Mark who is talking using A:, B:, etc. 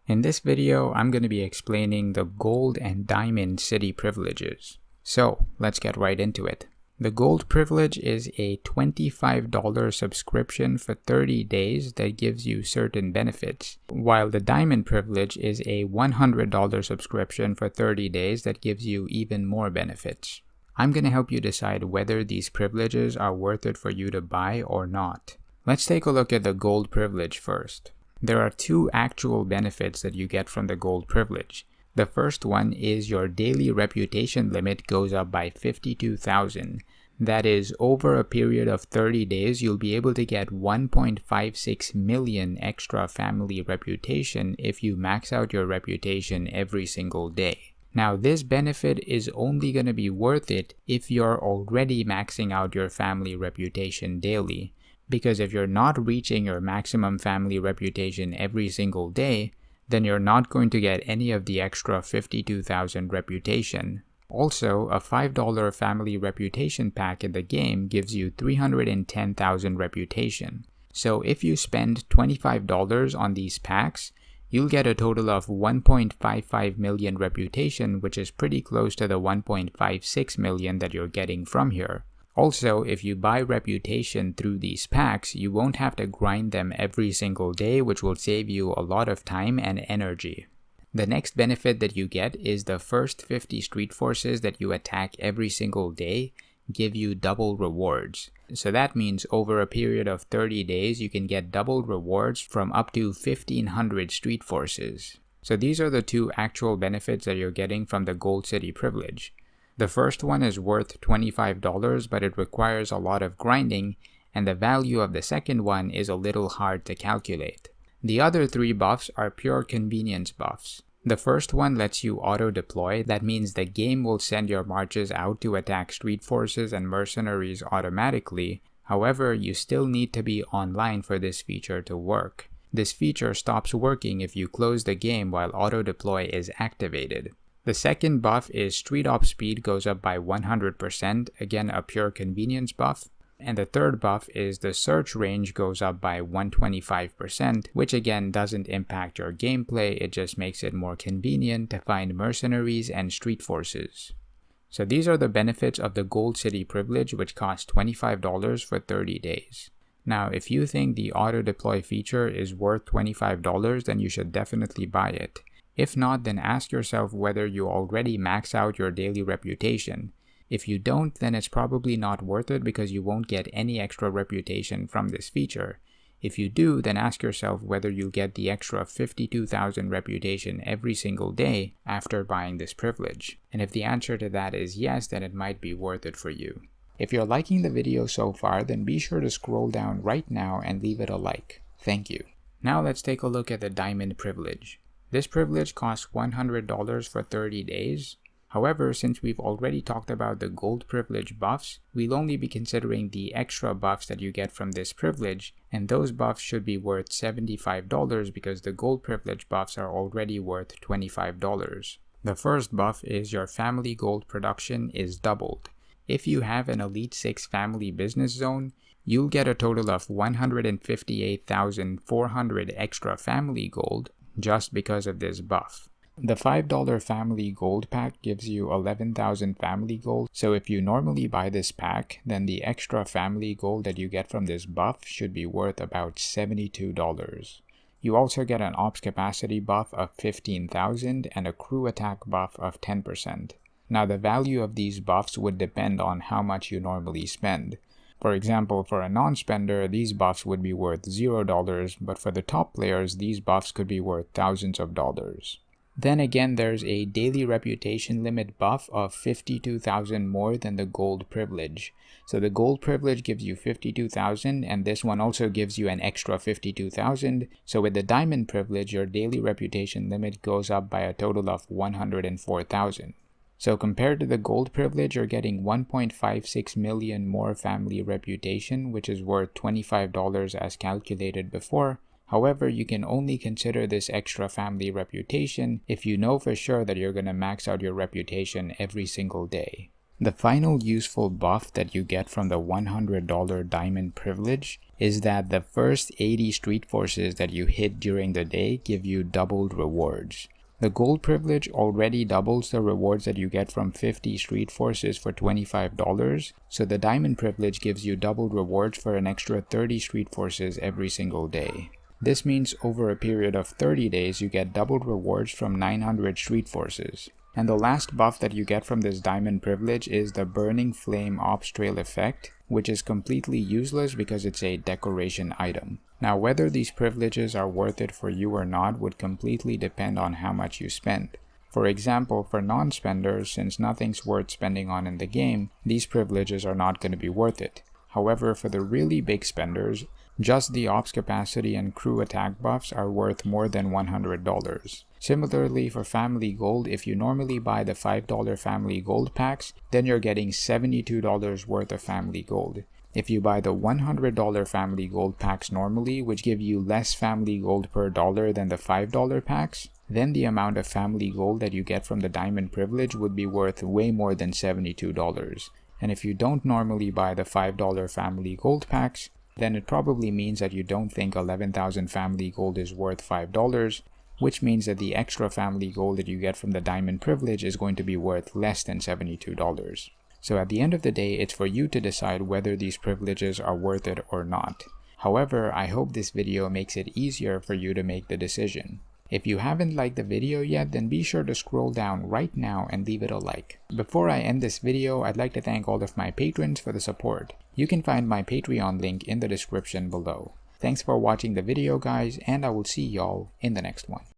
A: In this video, I'm going to be explaining the Gold and Diamond City privileges. So, let's get right into it. The Gold privilege is a $25 subscription for 30 days that gives you certain benefits, while the Diamond privilege is a $100 subscription for 30 days that gives you even more benefits. I'm going to help you decide whether these privileges are worth it for you to buy or not. Let's take a look at the Gold privilege first. There are two actual benefits that you get from the Gold privilege. The first one is your daily reputation limit goes up by 52,000. That is, over a period of 30 days, you'll be able to get 1.56 million extra family reputation if you max out your reputation every single day. Now, this benefit is only going to be worth it if you're already maxing out your family reputation daily. Because if you're not reaching your maximum family reputation every single day, then you're not going to get any of the extra 52,000 reputation. Also, a $5 family reputation pack in the game gives you 310,000 reputation. So if you spend $25 on these packs, you'll get a total of 1.55 million reputation, which is pretty close to the 1.56 million that you're getting from here. Also, if you buy reputation through these packs, you won't have to grind them every single day, which will save you a lot of time and energy. The next benefit that you get is the first 50 street forces that you attack every single day give you double rewards. So that means over a period of 30 days, you can get double rewards from up to 1,500 street forces. So these are the two actual benefits that you're getting from the Gold City privilege. The first one is worth $25, but it requires a lot of grinding, and the value of the second one is a little hard to calculate. The other three buffs are pure convenience buffs. The first one lets you auto-deploy. That means the game will send your marches out to attack street forces and mercenaries automatically. However, you still need to be online for this feature to work. This feature stops working if you close the game while auto-deploy is activated. The second buff is Street Op Speed goes up by 100%, again a pure convenience buff. And the third buff is the Search Range goes up by 125%, which again doesn't impact your gameplay, it just makes it more convenient to find mercenaries and street forces. So these are the benefits of the Gold City privilege, which costs $25 for 30 days. Now, if you think the auto-deploy feature is worth $25, then you should definitely buy it. If not, then ask yourself whether you already max out your daily reputation. If you don't, then it's probably not worth it because you won't get any extra reputation from this feature. If you do, then ask yourself whether you'll get the extra 52,000 reputation every single day after buying this privilege. And if the answer to that is yes, then it might be worth it for you. If you're liking the video so far, then be sure to scroll down right now and leave it a like. Thank you. Now let's take a look at the Diamond privilege. This privilege costs $100 for 30 days. However, since we've already talked about the Gold privilege buffs, we'll only be considering the extra buffs that you get from this privilege, and those buffs should be worth $75 because the Gold privilege buffs are already worth $25. The first buff is your family gold production is doubled. If you have an Elite 6 family business zone, you'll get a total of 158,400 extra family gold, just because of this buff. The $5 family gold pack gives you 11,000 family gold, so if you normally buy this pack, then the extra family gold that you get from this buff should be worth about $72. You also get an ops capacity buff of 15,000 and a crew attack buff of 10%. Now the value of these buffs would depend on how much you normally spend. For example, for a non-spender, these buffs would be worth $0, but for the top players, these buffs could be worth thousands of dollars. Then again, there's a daily reputation limit buff of 52,000 more than the Gold privilege. So the Gold privilege gives you 52,000, and this one also gives you an extra 52,000. So with the Diamond privilege, your daily reputation limit goes up by a total of 104,000. So compared to the Gold privilege, you're getting 1.56 million more family reputation, which is worth $25 as calculated before. However, you can only consider this extra family reputation if you know for sure that you're going to max out your reputation every single day. The final useful buff that you get from the $100 diamond privilege is that the first 80 street forces that you hit during the day give you doubled rewards. The gold privilege already doubles the rewards that you get from 50 street forces for $25, so the diamond privilege gives you doubled rewards for an extra 30 street forces every single day. This means over a period of 30 days you get doubled rewards from 900 street forces. And the last buff that you get from this diamond privilege is the Burning Flame Ops Trail effect, which is completely useless because it's a decoration item. Now, whether these privileges are worth it for you or not would completely depend on how much you spend. For example, for non-spenders, since nothing's worth spending on in the game, these privileges are not going to be worth it. However, for the really big spenders, just the ops capacity and crew attack buffs are worth more than $100. Similarly, for family gold, if you normally buy the $5 family gold packs, then you're getting $72 worth of family gold. If you buy the $100 family gold packs normally, which give you less family gold per dollar than the $5 packs, then the amount of family gold that you get from the diamond privilege would be worth way more than $72. And if you don't normally buy the $5 family gold packs, then it probably means that you don't think 11,000 family gold is worth $5, which means that the extra family gold that you get from the diamond privilege is going to be worth less than $72. So at the end of the day, it's for you to decide whether these privileges are worth it or not. However, I hope this video makes it easier for you to make the decision. If you haven't liked the video yet, then be sure to scroll down right now and leave it a like. Before I end this video, I'd like to thank all of my patrons for the support. You can find my Patreon link in the description below. Thanks for watching the video, guys, and I will see y'all in the next one.